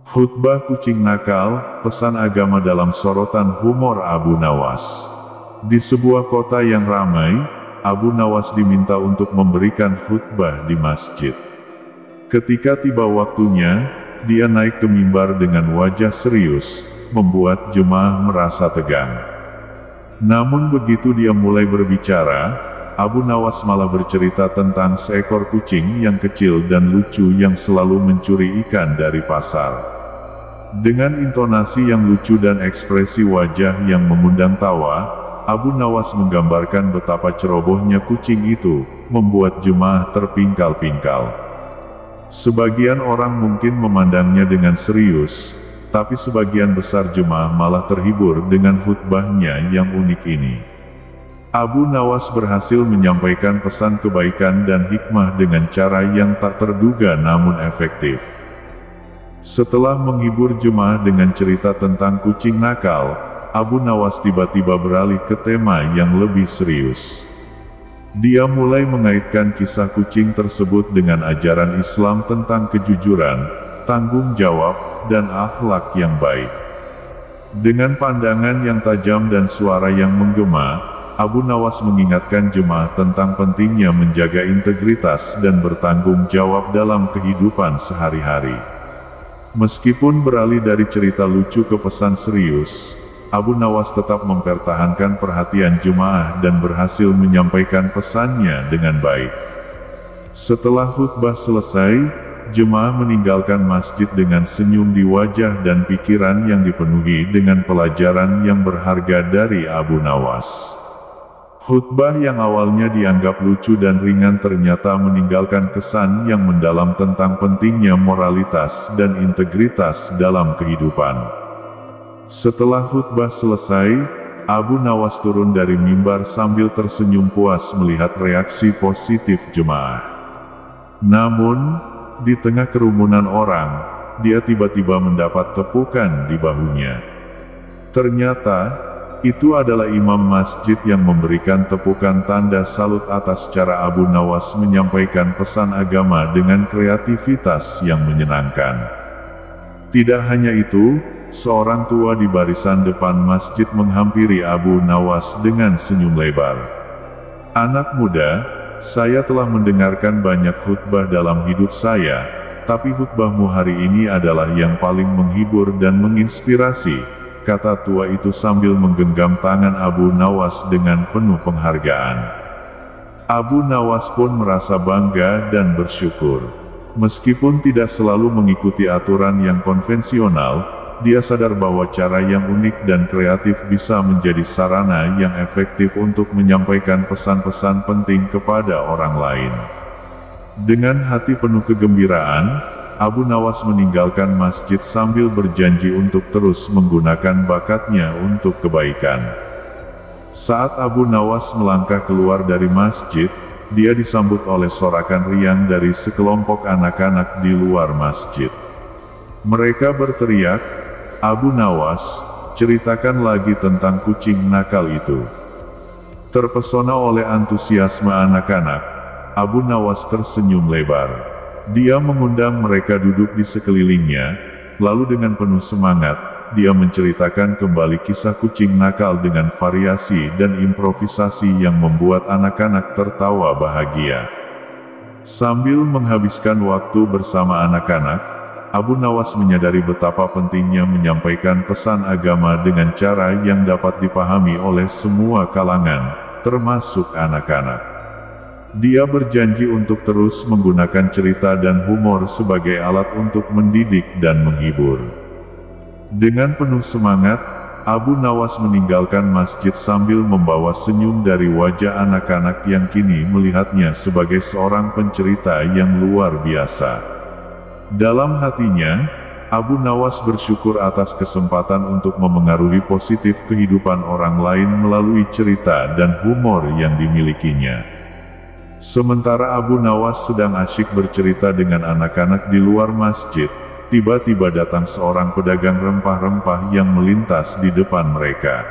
Khutbah kucing nakal, pesan agama dalam sorotan humor Abu Nawas. Di sebuah kota yang ramai, Abu Nawas diminta untuk memberikan khutbah di masjid. Ketika tiba waktunya, dia naik ke mimbar dengan wajah serius, membuat jemaah merasa tegang. Namun begitu dia mulai berbicara, Abu Nawas malah bercerita tentang seekor kucing yang kecil dan lucu yang selalu mencuri ikan dari pasar. Dengan intonasi yang lucu dan ekspresi wajah yang mengundang tawa, Abu Nawas menggambarkan betapa cerobohnya kucing itu, membuat jemaah terpingkal-pingkal. Sebagian orang mungkin memandangnya dengan serius, tapi sebagian besar jemaah malah terhibur dengan khutbahnya yang unik ini. Abu Nawas berhasil menyampaikan pesan kebaikan dan hikmah dengan cara yang tak terduga namun efektif. Setelah menghibur jemaah dengan cerita tentang kucing nakal, Abu Nawas tiba-tiba beralih ke tema yang lebih serius. Dia mulai mengaitkan kisah kucing tersebut dengan ajaran Islam tentang kejujuran, tanggung jawab, dan akhlak yang baik. Dengan pandangan yang tajam dan suara yang menggema, Abu Nawas mengingatkan jemaah tentang pentingnya menjaga integritas dan bertanggung jawab dalam kehidupan sehari-hari. Meskipun beralih dari cerita lucu ke pesan serius, Abu Nawas tetap mempertahankan perhatian jemaah dan berhasil menyampaikan pesannya dengan baik. Setelah khutbah selesai, jemaah meninggalkan masjid dengan senyum di wajah dan pikiran yang dipenuhi dengan pelajaran yang berharga dari Abu Nawas. Khutbah yang awalnya dianggap lucu dan ringan ternyata meninggalkan kesan yang mendalam tentang pentingnya moralitas dan integritas dalam kehidupan. Setelah khutbah selesai, Abu Nawas turun dari mimbar sambil tersenyum puas melihat reaksi positif jemaah. Namun, di tengah kerumunan orang, dia tiba-tiba mendapat tepukan di bahunya. Ternyata, itu adalah imam masjid yang memberikan tepukan tanda salut atas cara Abu Nawas menyampaikan pesan agama dengan kreativitas yang menyenangkan. Tidak hanya itu, seorang tua di barisan depan masjid menghampiri Abu Nawas dengan senyum lebar. "Anak muda, saya telah mendengarkan banyak khutbah dalam hidup saya, tapi khutbahmu hari ini adalah yang paling menghibur dan menginspirasi," kata tua itu sambil menggenggam tangan Abu Nawas dengan penuh penghargaan. Abu Nawas pun merasa bangga dan bersyukur. Meskipun tidak selalu mengikuti aturan yang konvensional, dia sadar bahwa cara yang unik dan kreatif bisa menjadi sarana yang efektif untuk menyampaikan pesan-pesan penting kepada orang lain. Dengan hati penuh kegembiraan, Abu Nawas meninggalkan masjid sambil berjanji untuk terus menggunakan bakatnya untuk kebaikan. Saat Abu Nawas melangkah keluar dari masjid, dia disambut oleh sorakan riang dari sekelompok anak-anak di luar masjid. Mereka berteriak, "Abu Nawas, ceritakan lagi tentang kucing nakal itu." Terpesona oleh antusiasme anak-anak, Abu Nawas tersenyum lebar. Dia mengundang mereka duduk di sekelilingnya, lalu dengan penuh semangat, dia menceritakan kembali kisah kucing nakal dengan variasi dan improvisasi yang membuat anak-anak tertawa bahagia. Sambil menghabiskan waktu bersama anak-anak, Abu Nawas menyadari betapa pentingnya menyampaikan pesan agama dengan cara yang dapat dipahami oleh semua kalangan, termasuk anak-anak. Dia berjanji untuk terus menggunakan cerita dan humor sebagai alat untuk mendidik dan menghibur. Dengan penuh semangat, Abu Nawas meninggalkan masjid sambil membawa senyum dari wajah anak-anak yang kini melihatnya sebagai seorang pencerita yang luar biasa. Dalam hatinya, Abu Nawas bersyukur atas kesempatan untuk memengaruhi positif kehidupan orang lain melalui cerita dan humor yang dimilikinya. Sementara Abu Nawas sedang asyik bercerita dengan anak-anak di luar masjid, tiba-tiba datang seorang pedagang rempah-rempah yang melintas di depan mereka.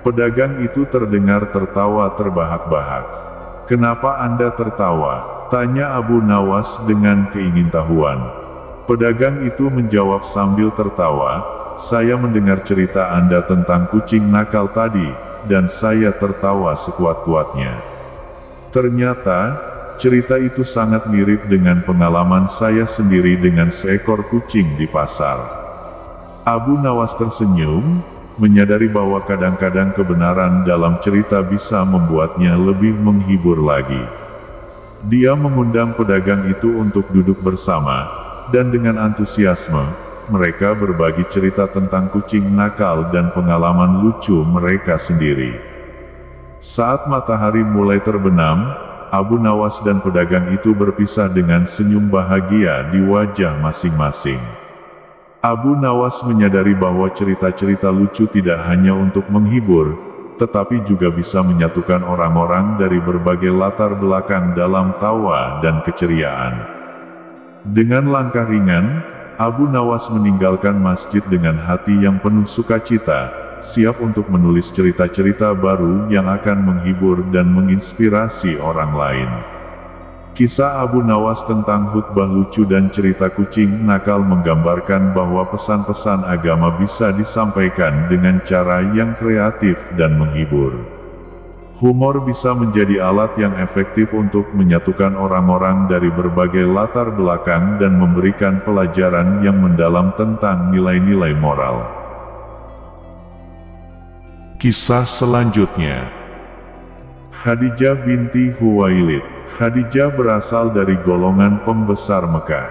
Pedagang itu terdengar tertawa terbahak-bahak. "Kenapa Anda tertawa?" tanya Abu Nawas dengan keingintahuan. Pedagang itu menjawab sambil tertawa, "Saya mendengar cerita Anda tentang kucing nakal tadi, dan saya tertawa sekuat-kuatnya. Ternyata, cerita itu sangat mirip dengan pengalaman saya sendiri dengan seekor kucing di pasar." Abu Nawas tersenyum, menyadari bahwa kadang-kadang kebenaran dalam cerita bisa membuatnya lebih menghibur lagi. Dia mengundang pedagang itu untuk duduk bersama, dan dengan antusiasme, mereka berbagi cerita tentang kucing nakal dan pengalaman lucu mereka sendiri. Saat matahari mulai terbenam, Abu Nawas dan pedagang itu berpisah dengan senyum bahagia di wajah masing-masing. Abu Nawas menyadari bahwa cerita-cerita lucu tidak hanya untuk menghibur, tetapi juga bisa menyatukan orang-orang dari berbagai latar belakang dalam tawa dan keceriaan. Dengan langkah ringan, Abu Nawas meninggalkan masjid dengan hati yang penuh sukacita, siap untuk menulis cerita-cerita baru yang akan menghibur dan menginspirasi orang lain. Kisah Abu Nawas tentang khutbah lucu dan cerita kucing nakal menggambarkan bahwa pesan-pesan agama bisa disampaikan dengan cara yang kreatif dan menghibur. Humor bisa menjadi alat yang efektif untuk menyatukan orang-orang dari berbagai latar belakang dan memberikan pelajaran yang mendalam tentang nilai-nilai moral. Kisah selanjutnya, Khadijah binti Khuwailid. Khadijah berasal dari golongan pembesar Mekah.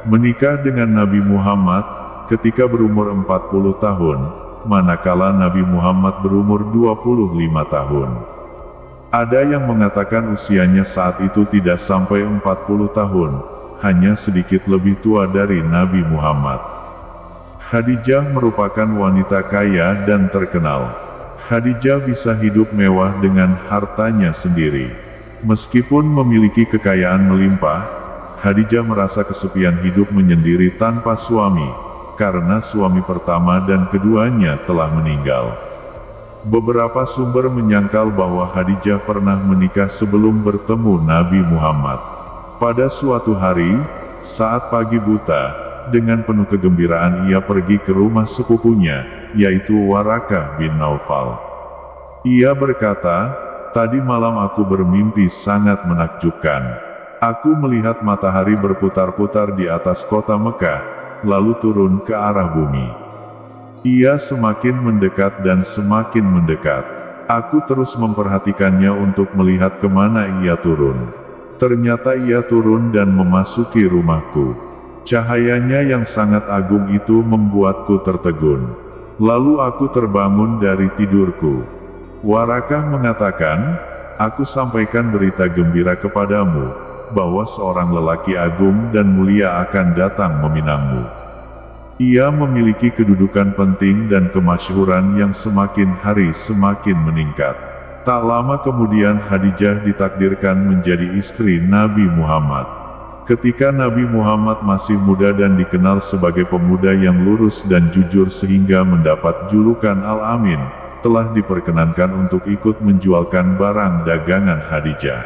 Menikah dengan Nabi Muhammad ketika berumur 40 tahun, manakala Nabi Muhammad berumur 25 tahun. Ada yang mengatakan usianya saat itu tidak sampai 40 tahun, hanya sedikit lebih tua dari Nabi Muhammad. Khadijah merupakan wanita kaya dan terkenal. Khadijah bisa hidup mewah dengan hartanya sendiri. Meskipun memiliki kekayaan melimpah, Khadijah merasa kesepian hidup menyendiri tanpa suami, karena suami pertama dan keduanya telah meninggal. Beberapa sumber menyangkal bahwa Khadijah pernah menikah sebelum bertemu Nabi Muhammad. Pada suatu hari, saat pagi buta, dengan penuh kegembiraan ia pergi ke rumah sepupunya, yaitu Warakah bin Naufal. Ia berkata, "Tadi malam aku bermimpi sangat menakjubkan. Aku melihat matahari berputar-putar di atas kota Mekah, lalu turun ke arah bumi. Ia semakin mendekat dan semakin mendekat. Aku terus memperhatikannya untuk melihat kemana ia turun. Ternyata ia turun dan memasuki rumahku. Cahayanya yang sangat agung itu membuatku tertegun. Lalu aku terbangun dari tidurku." Warakah mengatakan, "Aku sampaikan berita gembira kepadamu, bahwa seorang lelaki agung dan mulia akan datang meminangmu. Ia memiliki kedudukan penting dan kemasyhuran yang semakin hari semakin meningkat." Tak lama kemudian Khadijah ditakdirkan menjadi istri Nabi Muhammad. Ketika Nabi Muhammad masih muda dan dikenal sebagai pemuda yang lurus dan jujur sehingga mendapat julukan Al-Amin, telah diperkenankan untuk ikut menjualkan barang dagangan Khadijah.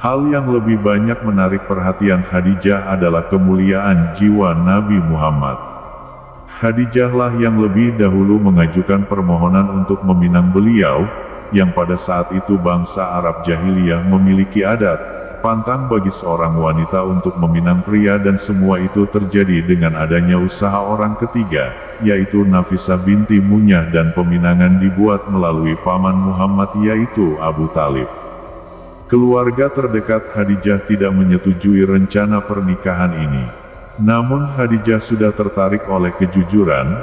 Hal yang lebih banyak menarik perhatian Khadijah adalah kemuliaan jiwa Nabi Muhammad. Khadijahlah yang lebih dahulu mengajukan permohonan untuk meminang beliau, yang pada saat itu bangsa Arab Jahiliyah memiliki adat, pantang bagi seorang wanita untuk meminang pria dan semua itu terjadi dengan adanya usaha orang ketiga, yaitu Nafisah binti Munyah dan peminangan dibuat melalui paman Muhammad yaitu Abu Talib. Keluarga terdekat Khadijah tidak menyetujui rencana pernikahan ini. Namun Khadijah sudah tertarik oleh kejujuran,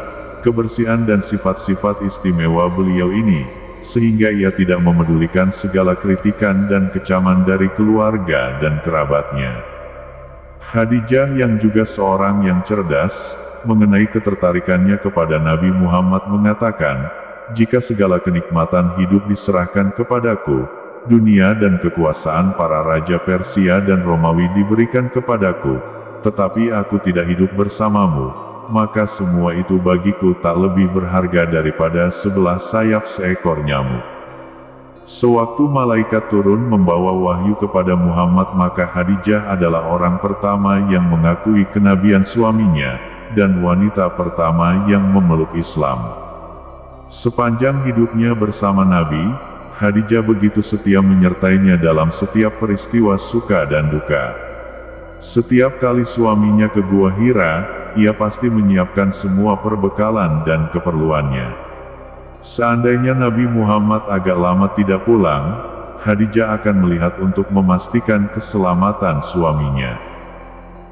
kebersihan dan sifat-sifat istimewa beliau ini, sehingga ia tidak memedulikan segala kritikan dan kecaman dari keluarga dan kerabatnya. Khadijah yang juga seorang yang cerdas, mengenai ketertarikannya kepada Nabi Muhammad mengatakan, "Jika segala kenikmatan hidup diserahkan kepadaku, dunia dan kekuasaan para raja Persia dan Romawi diberikan kepadaku, tetapi aku tidak hidup bersamamu, maka semua itu bagiku tak lebih berharga daripada sebelah sayap seekor nyamuk." Sewaktu malaikat turun membawa wahyu kepada Muhammad, maka Khadijah adalah orang pertama yang mengakui kenabian suaminya, dan wanita pertama yang memeluk Islam. Sepanjang hidupnya bersama Nabi, Khadijah begitu setia menyertainya dalam setiap peristiwa suka dan duka. Setiap kali suaminya ke Gua Hira, ia pasti menyiapkan semua perbekalan dan keperluannya. Seandainya Nabi Muhammad agak lama tidak pulang, Khadijah akan melihat untuk memastikan keselamatan suaminya.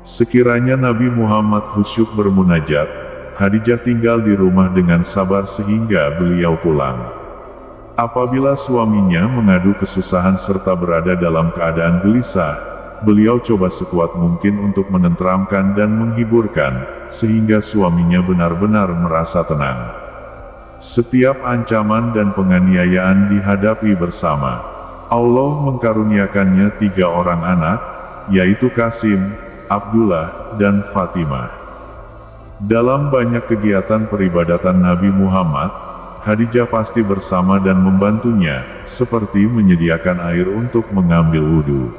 Sekiranya Nabi Muhammad khusyuk bermunajat, Khadijah tinggal di rumah dengan sabar sehingga beliau pulang. Apabila suaminya mengadu kesusahan serta berada dalam keadaan gelisah, beliau coba sekuat mungkin untuk menenteramkan dan menghiburkan, sehingga suaminya benar-benar merasa tenang. Setiap ancaman dan penganiayaan dihadapi bersama. Allah mengkaruniakannya 3 orang anak, yaitu Qasim, Abdullah, dan Fatimah. Dalam banyak kegiatan peribadatan Nabi Muhammad, Khadijah pasti bersama dan membantunya, seperti menyediakan air untuk mengambil wudhu.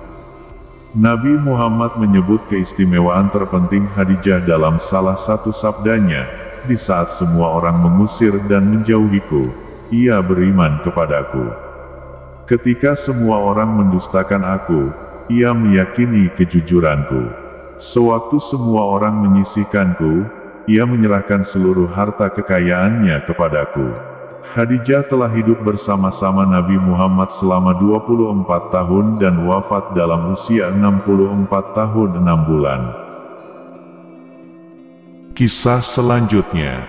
Nabi Muhammad menyebut keistimewaan terpenting Khadijah dalam salah satu sabdanya, "Di saat semua orang mengusir dan menjauhiku, ia beriman kepadaku. Ketika semua orang mendustakan aku, ia meyakini kejujuranku. Sewaktu semua orang menyisihkanku, ia menyerahkan seluruh harta kekayaannya kepadaku." Khadijah telah hidup bersama-sama Nabi Muhammad selama 24 tahun dan wafat dalam usia 64 tahun 6 bulan. Kisah selanjutnya.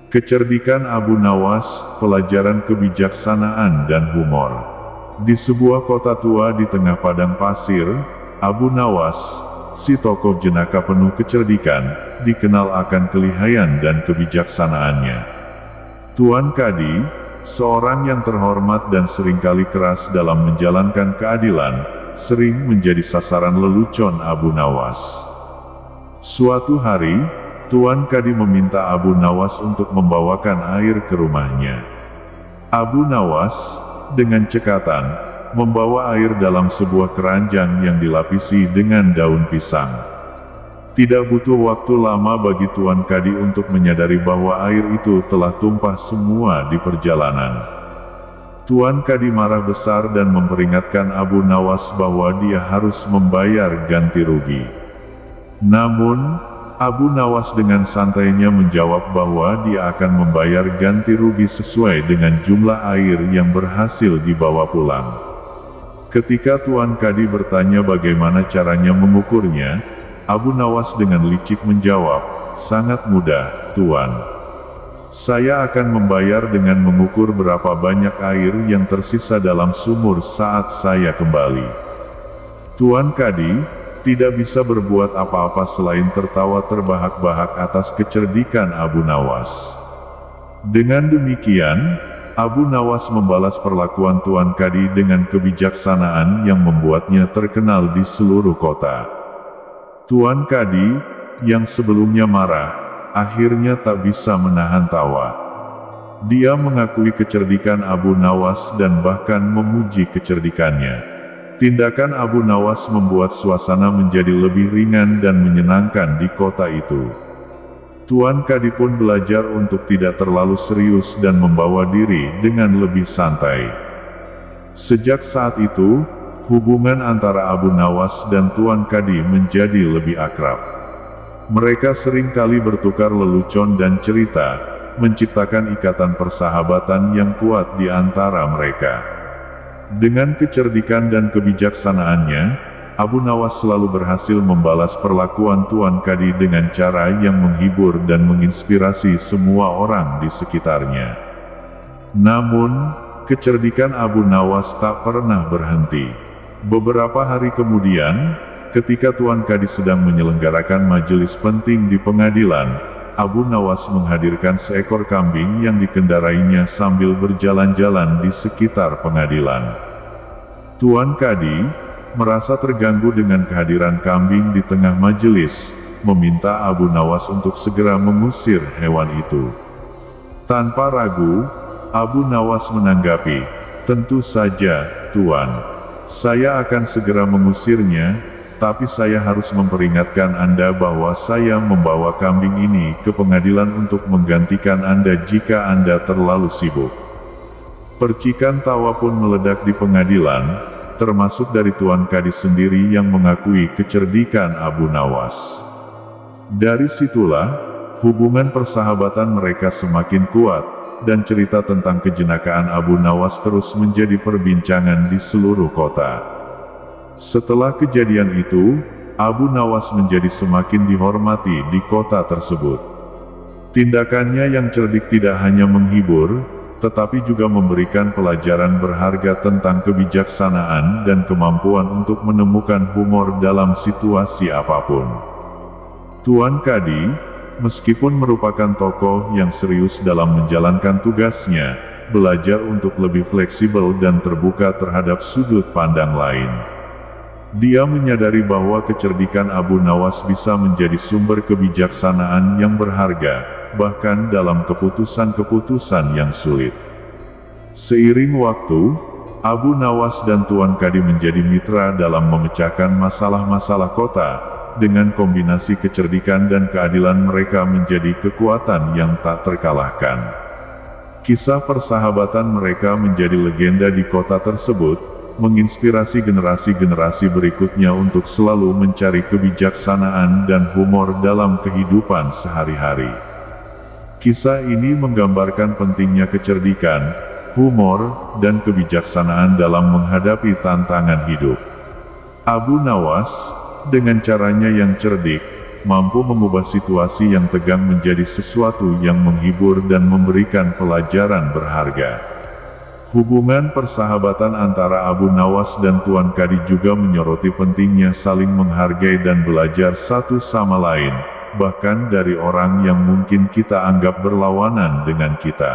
Kecerdikan Abu Nawas, pelajaran kebijaksanaan dan humor. Di sebuah kota tua di tengah padang pasir, Abu Nawas, si tokoh jenaka penuh kecerdikan, dikenal akan kelihayan dan kebijaksanaannya. Tuan Kadi, seorang yang terhormat dan seringkali keras dalam menjalankan keadilan, sering menjadi sasaran lelucon Abu Nawas. Suatu hari, Tuan Kadi meminta Abu Nawas untuk membawakan air ke rumahnya. Abu Nawas, dengan cekatan, membawa air dalam sebuah keranjang yang dilapisi dengan daun pisang. Tidak butuh waktu lama bagi Tuan Kadi untuk menyadari bahwa air itu telah tumpah semua di perjalanan. Tuan Kadi marah besar dan memperingatkan Abu Nawas bahwa dia harus membayar ganti rugi. Namun, Abu Nawas dengan santainya menjawab bahwa dia akan membayar ganti rugi sesuai dengan jumlah air yang berhasil dibawa pulang. Ketika Tuan Kadi bertanya bagaimana caranya mengukurnya, Abu Nawas dengan licik menjawab, "Sangat mudah, Tuan. Saya akan membayar dengan mengukur berapa banyak air yang tersisa dalam sumur saat saya kembali." Tuan Kadi tidak bisa berbuat apa-apa selain tertawa terbahak-bahak atas kecerdikan Abu Nawas. Dengan demikian, Abu Nawas membalas perlakuan Tuan Kadi dengan kebijaksanaan yang membuatnya terkenal di seluruh kota. Tuan Kadi, yang sebelumnya marah, akhirnya tak bisa menahan tawa. Dia mengakui kecerdikan Abu Nawas dan bahkan memuji kecerdikannya. Tindakan Abu Nawas membuat suasana menjadi lebih ringan dan menyenangkan di kota itu. Tuan Kadi pun belajar untuk tidak terlalu serius dan membawa diri dengan lebih santai. Sejak saat itu, hubungan antara Abu Nawas dan Tuan Kadi menjadi lebih akrab. Mereka sering kali bertukar lelucon dan cerita, menciptakan ikatan persahabatan yang kuat di antara mereka. Dengan kecerdikan dan kebijaksanaannya, Abu Nawas selalu berhasil membalas perlakuan Tuan Kadi dengan cara yang menghibur dan menginspirasi semua orang di sekitarnya. Namun, kecerdikan Abu Nawas tak pernah berhenti. Beberapa hari kemudian, ketika Tuan Kadi sedang menyelenggarakan majelis penting di pengadilan, Abu Nawas menghadirkan seekor kambing yang dikendarainya sambil berjalan-jalan di sekitar pengadilan. Tuan Kadi merasa terganggu dengan kehadiran kambing di tengah majelis, meminta Abu Nawas untuk segera mengusir hewan itu. Tanpa ragu, Abu Nawas menanggapi, "Tentu saja, Tuan. Saya akan segera mengusirnya, tapi saya harus memperingatkan Anda bahwa saya membawa kambing ini ke pengadilan untuk menggantikan Anda jika Anda terlalu sibuk." Percikan tawa pun meledak di pengadilan, termasuk dari Tuan Kadi sendiri yang mengakui kecerdikan Abu Nawas. Dari situlah, hubungan persahabatan mereka semakin kuat, dan cerita tentang kejenakaan Abu Nawas terus menjadi perbincangan di seluruh kota. Setelah kejadian itu, Abu Nawas menjadi semakin dihormati di kota tersebut. Tindakannya yang cerdik tidak hanya menghibur, tetapi juga memberikan pelajaran berharga tentang kebijaksanaan dan kemampuan untuk menemukan humor dalam situasi apapun. Tuan Kadi, meskipun merupakan tokoh yang serius dalam menjalankan tugasnya, belajar untuk lebih fleksibel dan terbuka terhadap sudut pandang lain. Dia menyadari bahwa kecerdikan Abu Nawas bisa menjadi sumber kebijaksanaan yang berharga, bahkan dalam keputusan-keputusan yang sulit. Seiring waktu, Abu Nawas dan Tuan Kadi menjadi mitra dalam memecahkan masalah-masalah kota. Dengan kombinasi kecerdikan dan keadilan mereka menjadi kekuatan yang tak terkalahkan. Kisah persahabatan mereka menjadi legenda di kota tersebut, menginspirasi generasi-generasi berikutnya untuk selalu mencari kebijaksanaan dan humor dalam kehidupan sehari-hari. Kisah ini menggambarkan pentingnya kecerdikan, humor, dan kebijaksanaan dalam menghadapi tantangan hidup. Abu Nawas, dengan caranya yang cerdik, mampu mengubah situasi yang tegang menjadi sesuatu yang menghibur dan memberikan pelajaran berharga. Hubungan persahabatan antara Abu Nawas dan Tuan Kadi juga menyoroti pentingnya saling menghargai dan belajar satu sama lain, bahkan dari orang yang mungkin kita anggap berlawanan dengan kita.